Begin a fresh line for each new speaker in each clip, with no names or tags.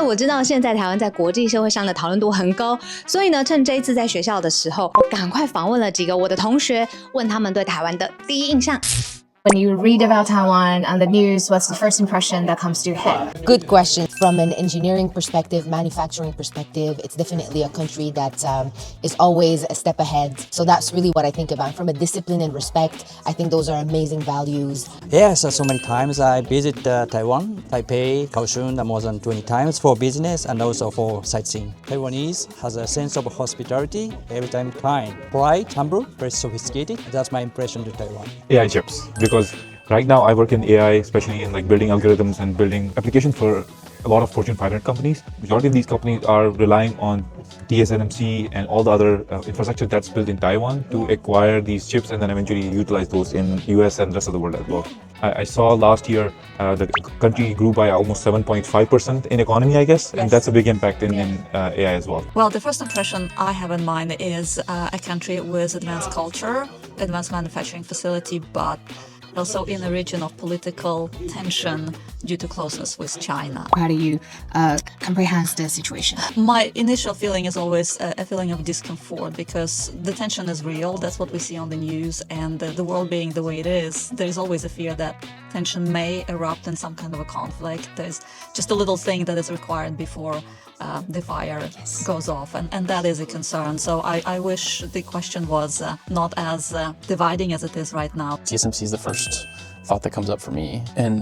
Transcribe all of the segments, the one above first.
我知道现在台湾在国际社会上的讨论度很高，所以呢，趁这一次在学校的时候，我赶快访问了几个我的同学，问他们对台湾的第一印象。
When you read about Taiwan on the news, what's the first impression that comes to your head?
Good question. From an engineering perspective, manufacturing perspective, it's definitely a country that is always a step ahead. So that's really what I think about. From a discipline and respect, I think those are amazing values.
Yes, so many times I visit Taiwan, Taipei, Kaohsiung more than 20 times for business and also for sightseeing. Taiwanese has a sense of hospitality, every time kind, polite, humble, very sophisticated. That's my impression to Taiwan.
AI chips, because right now I work in AI, especially in like building algorithms and building applications for a lot of Fortune 500 companies. Majority of these companies are relying on TSMC and all the other infrastructure that's built in Taiwan to acquire these chips and then eventually utilize those in US and the rest of the world as well. I saw last year the country grew by almost 7.5% in economy, I guess, and that's a big impact in AI as well.
Well, the first impression I have in mind is a country with advanced culture, advanced manufacturing facility, but also in a region of political tension due to closeness with China.
How do you comprehend the situation?
My initial feeling is always a feeling of discomfort because the tension is real. That's what we see on the news, and the world being the way it is, there's always a fear that tension may erupt in some kind of a conflict. There's just a little thing that is required before the fire goes off, and that is a concern. So I wish the question was not as dividing as it is right now.
TSMC is the first thought that comes up for me, and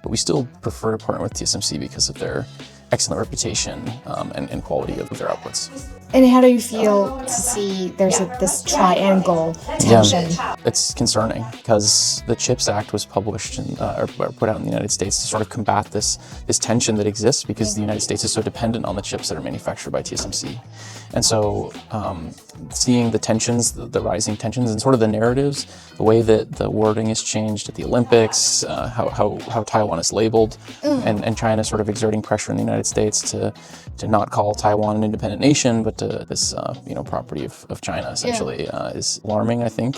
but we still prefer to partner with TSMC because of their excellent reputation and quality of their outputs.
And how do you feel to see there's this triangle tension?
Yeah, it's concerning because the CHIPS Act was published or put out in the United States to sort of combat this tension that exists because the United States is so dependent on the chips that are manufactured by TSMC. And so seeing the tensions, the rising tensions and sort of the narratives, the way that the wording is changed at the Olympics, how Taiwan is labeled, and China sort of exerting pressure in the United States to not call Taiwan an independent nation, but to this property of China essentially is alarming, I think.